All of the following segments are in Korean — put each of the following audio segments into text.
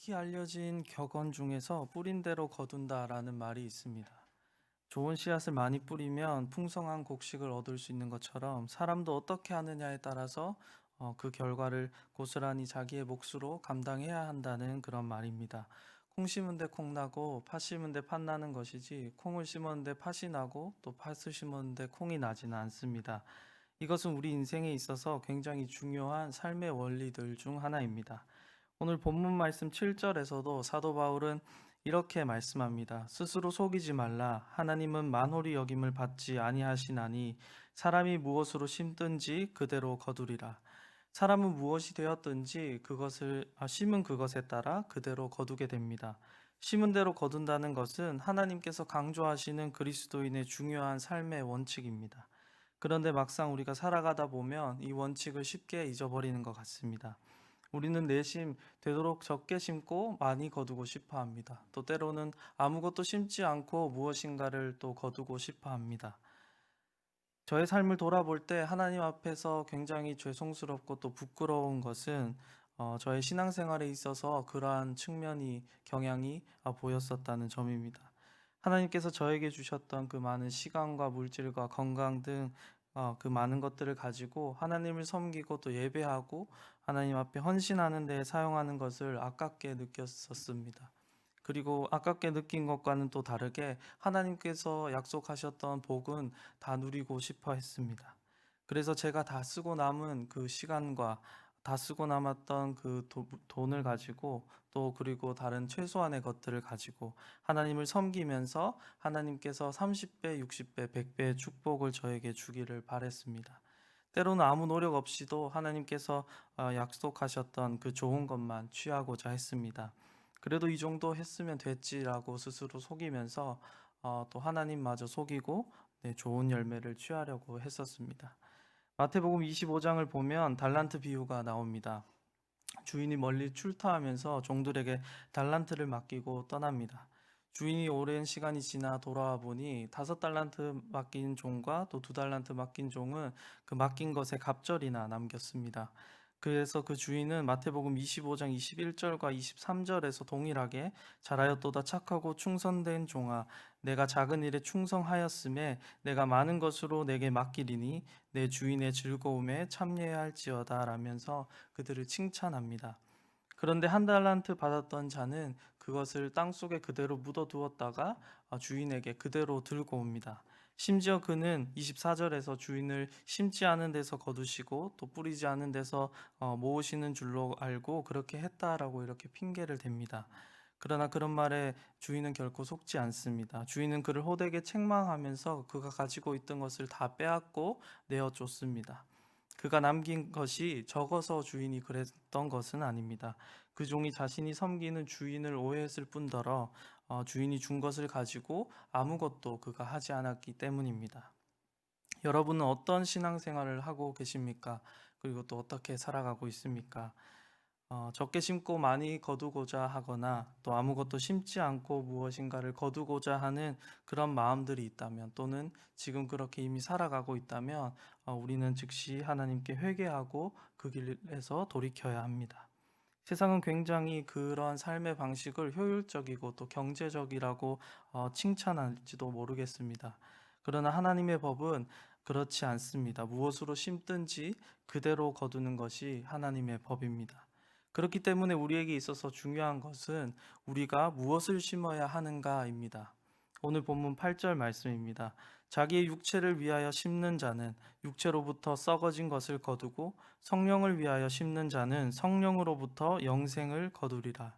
익히 알려진 격언 중에서 뿌린 대로 거둔다라는 말이 있습니다. 좋은 씨앗을 많이 뿌리면 풍성한 곡식을 얻을 수 있는 것처럼 사람도 어떻게 하느냐에 따라서 그 결과를 고스란히 자기의 몫으로 감당해야 한다는 그런 말입니다. 콩 심은 데 콩 나고 팥 심은 데 팥 나는 것이지 콩을 심었는데 팥이 나고 또 팥을 심었는데 콩이 나지는 않습니다. 이것은 우리 인생에 있어서 굉장히 중요한 삶의 원리들 중 하나입니다. 오늘 본문 말씀 7절에서도 사도 바울은 이렇게 말씀합니다. 스스로 속이지 말라. 하나님은 만홀히 여김을 받지 아니하시나니 사람이 무엇으로 심든지 그대로 거두리라. 사람은 무엇이 되었든지 그것을 심은 그것에 따라 그대로 거두게 됩니다. 심은 대로 거둔다는 것은 하나님께서 강조하시는 그리스도인의 중요한 삶의 원칙입니다. 그런데 막상 우리가 살아가다 보면 이 원칙을 쉽게 잊어버리는 것 같습니다. 우리는 내심 되도록 적게 심고 많이 거두고 싶어 합니다. 또 때로는 아무것도 심지 않고 무엇인가를 또 거두고 싶어 합니다. 저의 삶을 돌아볼 때 하나님 앞에서 굉장히 죄송스럽고 또 부끄러운 것은 저의 신앙생활에 있어서 그러한 경향이 보였었다는 점입니다. 하나님께서 저에게 주셨던 그 많은 시간과 물질과 건강 등 그 많은 것들을 가지고 하나님을 섬기고 또 예배하고 하나님 앞에 헌신하는 데 사용하는 것을 아깝게 느꼈었습니다. 그리고 아깝게 느낀 것과는 또 다르게 하나님께서 약속하셨던 복은 다 누리고 싶어 했습니다. 그래서 제가 다 쓰고 남은 그 시간과 다 쓰고 남았던 그 돈을 가지고 또 그리고 다른 최소한의 것들을 가지고 하나님을 섬기면서 하나님께서 30배, 60배, 100배의 축복을 저에게 주기를 바랬습니다. 때로는 아무 노력 없이도 하나님께서 약속하셨던 그 좋은 것만 취하고자 했습니다. 그래도 이 정도 했으면 됐지라고 스스로 속이면서 또 하나님마저 속이고 좋은 열매를 취하려고 했었습니다. 마태복음 25장을 보면 달란트 비유가 나옵니다. 주인이 멀리 출타하면서 종들에게 달란트를 맡기고 떠납니다. 주인이 오랜 시간이 지나 돌아와 보니 5달란트 맡긴 종과 또 2달란트 맡긴 종은 그 맡긴 것의 갑절이나 남겼습니다. 그래서 그 주인은 마태복음 25장 21절과 23절에서 동일하게 잘하였도다 착하고 충성된 종아 내가 작은 일에 충성하였음에 내가 많은 것으로 내게 맡기리니 내 주인의 즐거움에 참여해야 할지어다 라면서 그들을 칭찬합니다. 그런데 1달란트 받았던 자는 그것을 땅속에 그대로 묻어두었다가 주인에게 그대로 들고 옵니다. 심지어 그는 24절에서 주인을 심지 않은 데서 거두시고 또 뿌리지 않은 데서 모으시는 줄로 알고 그렇게 했다라고 이렇게 핑계를 댑니다. 그러나 그런 말에 주인은 결코 속지 않습니다. 주인은 그를 호되게 책망하면서 그가 가지고 있던 것을 다 빼앗고 내어쫓습니다. 그가 남긴 것이 적어서 주인이 그랬던 것은 아닙니다. 그 종이 자신이 섬기는 주인을 오해했을 뿐더러 주인이 준 것을 가지고 아무것도 그가 하지 않았기 때문입니다. 여러분은 어떤 신앙생활을 하고 계십니까? 그리고 또 어떻게 살아가고 있습니까? 적게 심고 많이 거두고자 하거나 또 아무것도 심지 않고 무엇인가를 거두고자 하는 그런 마음들이 있다면 또는 지금 그렇게 이미 살아가고 있다면 우리는 즉시 하나님께 회개하고 그 길에서 돌이켜야 합니다. 세상은 굉장히 그런 삶의 방식을 효율적이고 또 경제적이라고 칭찬할지도 모르겠습니다. 그러나 하나님의 법은 그렇지 않습니다. 무엇으로 심든지 그대로 거두는 것이 하나님의 법입니다. 그렇기 때문에 우리에게 있어서 중요한 것은 우리가 무엇을 심어야 하는가입니다. 오늘 본문 8절 말씀입니다. 자기의 육체를 위하여 심는 자는 육체로부터 썩어진 것을 거두고 성령을 위하여 심는 자는 성령으로부터 영생을 거두리라.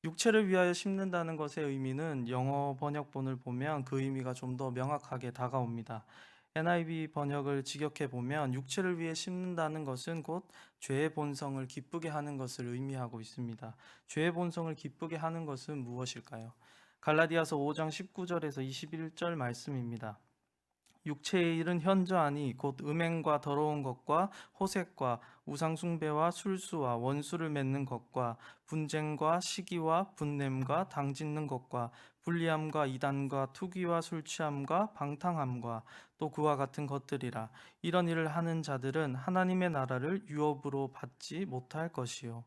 육체를 위하여 심는다는 것의 의미는 영어 번역본을 보면 그 의미가 좀 더 명확하게 다가옵니다. NIV 번역을 직역해 보면 육체를 위해 심는다는 것은 곧 죄의 본성을 기쁘게 하는 것을 의미하고 있습니다. 죄의 본성을 기쁘게 하는 것은 무엇일까요? 갈라디아서 5장 19절에서 21절 말씀입니다. 육체의 일은 현저하니 곧 음행과 더러운 것과 호색과 우상숭배와 술수와 원수를 맺는 것과 분쟁과 시기와 분냄과 당짓는 것과 불리함과 이단과 투기와 술취함과 방탕함과 또 그와 같은 것들이라. 이런 일을 하는 자들은 하나님의 나라를 유업으로 받지 못할 것이요.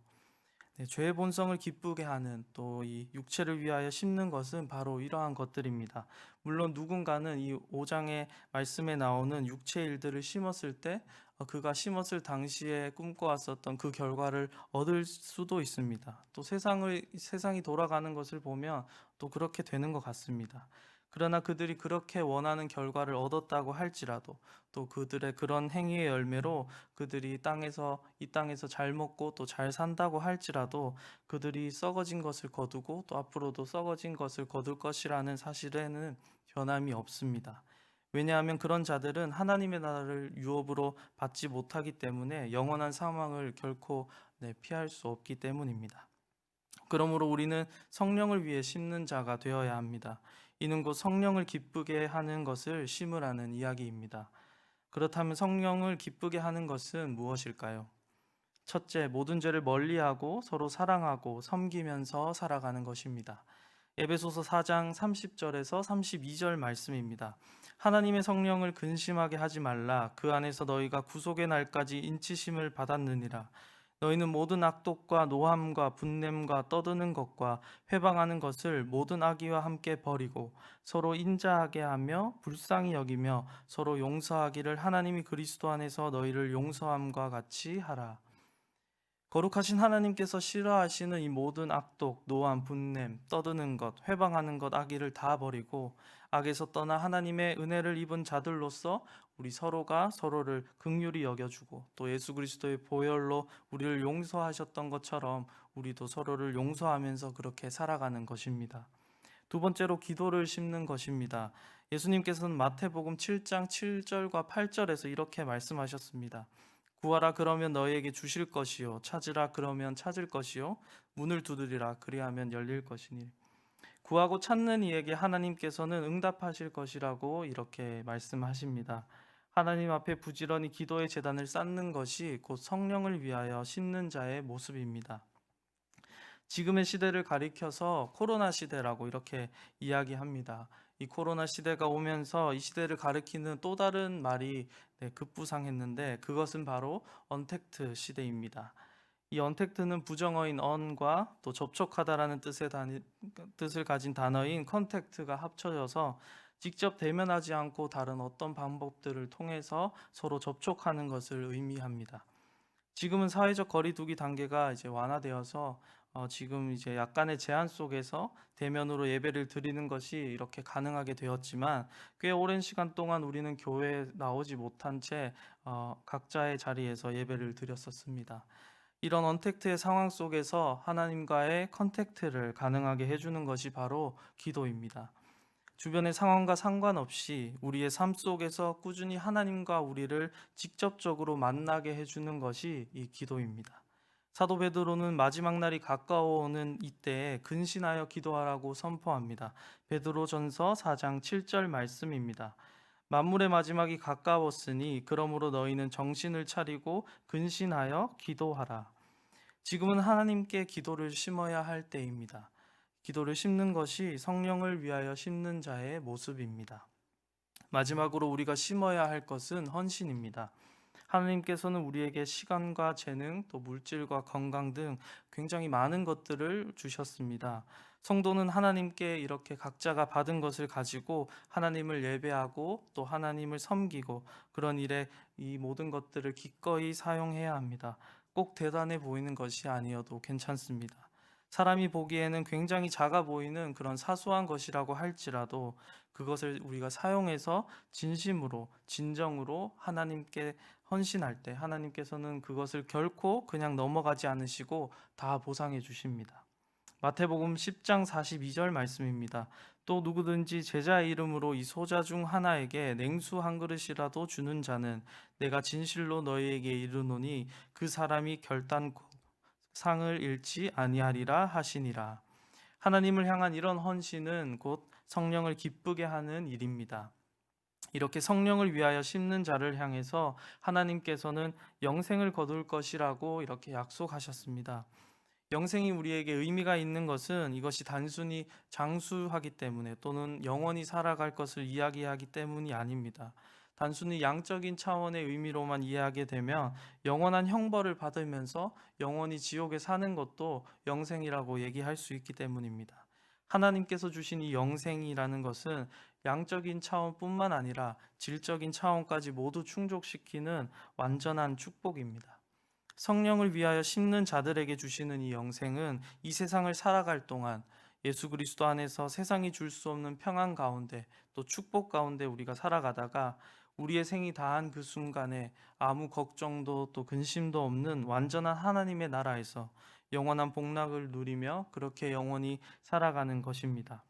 네, 죄의 본성을 기쁘게 하는 또 이 육체를 위하여 심는 것은 바로 이러한 것들입니다. 물론 누군가는 이 5장의 말씀에 나오는 육체의 일들을 심었을 때 그가 심었을 당시에 꿈꿔왔었던 그 결과를 얻을 수도 있습니다. 또 세상이 돌아가는 것을 보면 또 그렇게 되는 것 같습니다. 그러나 그들이 그렇게 원하는 결과를 얻었다고 할지라도 또 그들의 그런 행위의 열매로 그들이 이 땅에서 잘 먹고 또 잘 산다고 할지라도 그들이 썩어진 것을 거두고 또 앞으로도 썩어진 것을 거둘 것이라는 사실에는 변함이 없습니다. 왜냐하면 그런 자들은 하나님의 나라를 유업으로 받지 못하기 때문에 영원한 사망을 결코 피할 수 없기 때문입니다. 그러므로 우리는 성령을 위해 심는 자가 되어야 합니다. 이는 곧 성령을 기쁘게 하는 것을 심으라는 이야기입니다. 그렇다면 성령을 기쁘게 하는 것은 무엇일까요? 첫째, 모든 죄를 멀리하고 서로 사랑하고 섬기면서 살아가는 것입니다. 에베소서 4장 30절에서 32절 말씀입니다. 하나님의 성령을 근심하게 하지 말라. 그 안에서 너희가 구속의 날까지 인치심을 받았느니라. 너희는 모든 악독과 노함과 분냄과 떠드는 것과 회방하는 것을 모든 악의와 함께 버리고 서로 인자하게 하며 불쌍히 여기며 서로 용서하기를 하나님이 그리스도 안에서 너희를 용서함과 같이 하라. 거룩하신 하나님께서 싫어하시는 이 모든 악독, 노함, 분냄, 떠드는 것, 회방하는 것, 악의를 다 버리고 악에서 떠나 하나님의 은혜를 입은 자들로서 우리 서로가 서로를 긍휼히 여겨주고 또 예수 그리스도의 보혈로 우리를 용서하셨던 것처럼 우리도 서로를 용서하면서 그렇게 살아가는 것입니다. 두 번째로 기도를 심는 것입니다. 예수님께서는 마태복음 7장 7절과 8절에서 이렇게 말씀하셨습니다. 구하라 그러면 너희에게 주실 것이요 찾으라 그러면 찾을 것이요 문을 두드리라 그리하면 열릴 것이니 구하고 찾는 이에게 하나님께서는 응답하실 것이라고 이렇게 말씀하십니다. 하나님 앞에 부지런히 기도의 제단을 쌓는 것이 곧 성령을 위하여 심는 자의 모습입니다. 지금의 시대를 가리켜서 코로나 시대라고 이렇게 이야기합니다. 이 코로나 시대가 오면서 이 시대를 가리키는 또 다른 말이 급부상했는데 그것은 바로 언택트 시대입니다. 이 언택트는 부정어인 on과 또 접촉하다라는 뜻을 가진 단어인 컨택트가 합쳐져서 직접 대면하지 않고 다른 어떤 방법들을 통해서 서로 접촉하는 것을 의미합니다. 지금은 사회적 거리두기 단계가 이제 완화되어서 지금 이제 약간의 제한 속에서 대면으로 예배를 드리는 것이 이렇게 가능하게 되었지만 꽤 오랜 시간 동안 우리는 교회에 나오지 못한 채 각자의 자리에서 예배를 드렸었습니다. 이런 언택트의 상황 속에서 하나님과의 컨택트를 가능하게 해주는 것이 바로 기도입니다. 주변의 상황과 상관없이 우리의 삶 속에서 꾸준히 하나님과 우리를 직접적으로 만나게 해주는 것이 이 기도입니다. 사도 베드로는 마지막 날이 가까워오는 이때에 근신하여 기도하라고 선포합니다. 베드로전서 4장 7절 말씀입니다. 만물의 마지막이 가까웠으니 그러므로 너희는 정신을 차리고 근신하여 기도하라. 지금은 하나님께 기도를 심어야 할 때입니다. 기도를 심는 것이 성령을 위하여 심는 자의 모습입니다. 마지막으로 우리가 심어야 할 것은 헌신입니다. 하나님께서는 우리에게 시간과 재능, 또 물질과 건강 등 굉장히 많은 것들을 주셨습니다. 성도는 하나님께 이렇게 각자가 받은 것을 가지고 하나님을 예배하고 또 하나님을 섬기고 그런 일에 이 모든 것들을 기꺼이 사용해야 합니다. 꼭 대단해 보이는 것이 아니어도 괜찮습니다. 사람이 보기에는 굉장히 작아 보이는 그런 사소한 것이라고 할지라도 그것을 우리가 사용해서 진심으로, 진정으로 하나님께 헌신할 때 하나님께서는 그것을 결코 그냥 넘어가지 않으시고 다 보상해 주십니다. 마태복음 10장 42절 말씀입니다. 또 누구든지 제자의 이름으로 이 소자 중 하나에게 냉수 한 그릇이라도 주는 자는 내가 진실로 너희에게 이르노니 그 사람이 결단코 상을 잃지 아니하리라 하시니라. 하나님을 향한 이런 헌신은 곧 성령을 기쁘게 하는 일입니다. 이렇게 성령을 위하여 심는 자를 향해서 하나님께서는 영생을 거둘 것이라고 이렇게 약속하셨습니다. 영생이 우리에게 의미가 있는 것은 이것이 단순히 장수하기 때문에 또는 영원히 살아갈 것을 이야기하기 때문이 아닙니다. 단순히 양적인 차원의 의미로만 이해하게 되면 영원한 형벌을 받으면서 영원히 지옥에 사는 것도 영생이라고 얘기할 수 있기 때문입니다. 하나님께서 주신 이 영생이라는 것은 양적인 차원뿐만 아니라 질적인 차원까지 모두 충족시키는 완전한 축복입니다. 성령을 위하여 심는 자들에게 주시는 이 영생은 이 세상을 살아갈 동안 예수 그리스도 안에서 세상이 줄 수 없는 평안 가운데 또 축복 가운데 우리가 살아가다가 우리의 생이 다한 그 순간에 아무 걱정도 또 근심도 없는 완전한 하나님의 나라에서 영원한 복락을 누리며 그렇게 영원히 살아가는 것입니다.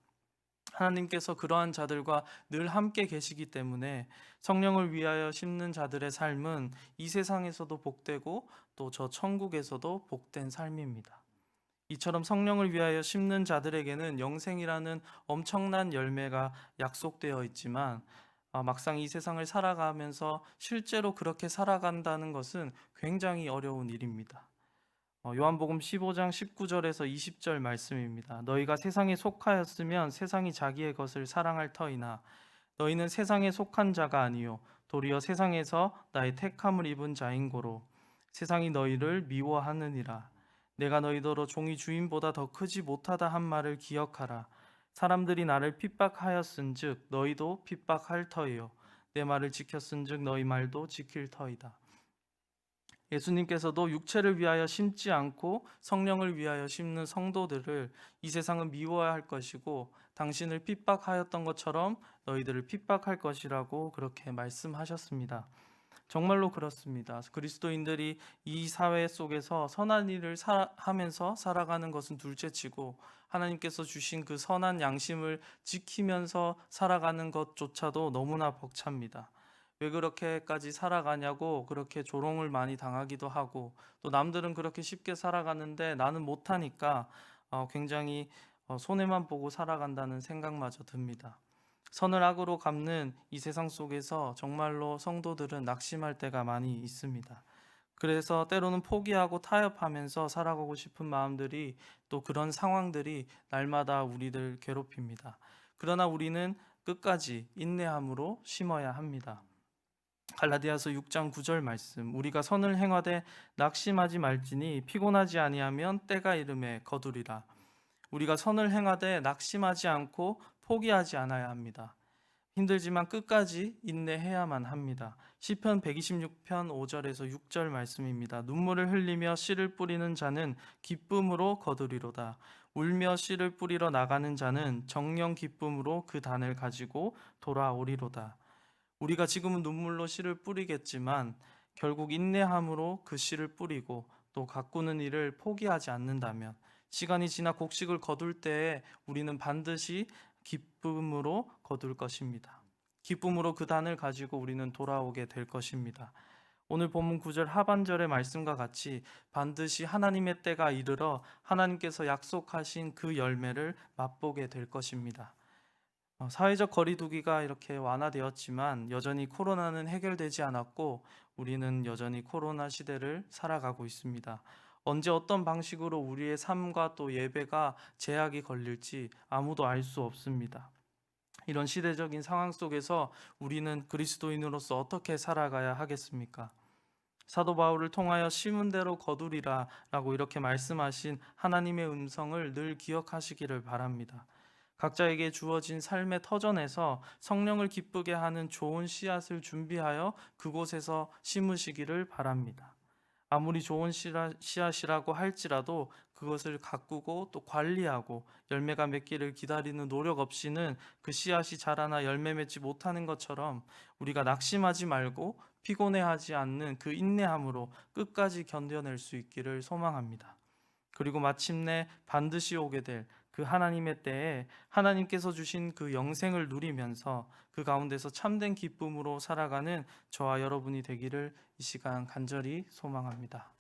하나님께서 그러한 자들과 늘 함께 계시기 때문에 성령을 위하여 심는 자들의 삶은 이 세상에서도 복되고 또 저 천국에서도 복된 삶입니다. 이처럼 성령을 위하여 심는 자들에게는 영생이라는 엄청난 열매가 약속되어 있지만 막상 이 세상을 살아가면서 실제로 그렇게 살아간다는 것은 굉장히 어려운 일입니다. 요한복음 15장 19절에서 20절 말씀입니다. 너희가 세상에 속하였으면 세상이 자기의 것을 사랑할 터이나 너희는 세상에 속한 자가 아니요 도리어 세상에서 나의 택함을 입은 자인고로 세상이 너희를 미워하느니라. 내가 너희더러 종이 주인보다 더 크지 못하다 한 말을 기억하라. 사람들이 나를 핍박하였은즉 너희도 핍박할 터이요 내 말을 지켰은즉 너희 말도 지킬 터이다. 예수님께서도 육체를 위하여 심지 않고 성령을 위하여 심는 성도들을 이 세상은 미워할 것이고 당신을 핍박하였던 것처럼 너희들을 핍박할 것이라고 그렇게 말씀하셨습니다. 정말로 그렇습니다. 그리스도인들이 이 사회 속에서 선한 일을 하면서 살아가는 것은 둘째치고 하나님께서 주신 그 선한 양심을 지키면서 살아가는 것조차도 너무나 벅찹니다. 왜 그렇게까지 살아가냐고 그렇게 조롱을 많이 당하기도 하고 또 남들은 그렇게 쉽게 살아가는데 나는 못하니까 굉장히 손해만 보고 살아간다는 생각마저 듭니다. 선을 악으로 갚는 이 세상 속에서 정말로 성도들은 낙심할 때가 많이 있습니다. 그래서 때로는 포기하고 타협하면서 살아가고 싶은 마음들이 또 그런 상황들이 날마다 우리를 괴롭힙니다. 그러나 우리는 끝까지 인내함으로 심어야 합니다. 갈라디아서 6장 9절 말씀 우리가 선을 행하되 낙심하지 말지니 피곤하지 아니하면 때가 이름에 거두리라. 우리가 선을 행하되 낙심하지 않고 포기하지 않아야 합니다. 힘들지만 끝까지 인내해야만 합니다. 시편 126편 5절에서 6절 말씀입니다. 눈물을 흘리며 씨를 뿌리는 자는 기쁨으로 거두리로다. 울며 씨를 뿌리러 나가는 자는 정령 기쁨으로 그 단을 가지고 돌아오리로다. 우리가 지금은 눈물로 씨를 뿌리겠지만 결국 인내함으로 그 씨를 뿌리고 또 가꾸는 일을 포기하지 않는다면 시간이 지나 곡식을 거둘 때에 우리는 반드시 기쁨으로 거둘 것입니다. 기쁨으로 그 단을 가지고 우리는 돌아오게 될 것입니다. 오늘 본문 9절 하반절의 말씀과 같이 반드시 하나님의 때가 이르러 하나님께서 약속하신 그 열매를 맛보게 될 것입니다. 사회적 거리두기가 이렇게 완화되었지만 여전히 코로나는 해결되지 않았고 우리는 여전히 코로나 시대를 살아가고 있습니다. 언제 어떤 방식으로 우리의 삶과 또 예배가 제약이 걸릴지 아무도 알 수 없습니다. 이런 시대적인 상황 속에서 우리는 그리스도인으로서 어떻게 살아가야 하겠습니까? 사도 바울을 통하여 심은 대로 거두리라 라고 이렇게 말씀하신 하나님의 음성을 늘 기억하시기를 바랍니다. 각자에게 주어진 삶의 터전에서 성령을 기쁘게 하는 좋은 씨앗을 준비하여 그곳에서 심으시기를 바랍니다. 아무리 좋은 씨앗이라고 할지라도 그것을 가꾸고 또 관리하고 열매가 맺기를 기다리는 노력 없이는 그 씨앗이 자라나 열매 맺지 못하는 것처럼 우리가 낙심하지 말고 피곤해하지 않는 그 인내함으로 끝까지 견뎌낼 수 있기를 소망합니다. 그리고 마침내 반드시 오게 될 그 하나님의 때에 하나님께서 주신 그 영생을 누리면서 그 가운데서 참된 기쁨으로 살아가는 저와 여러분이 되기를 이 시간 간절히 소망합니다.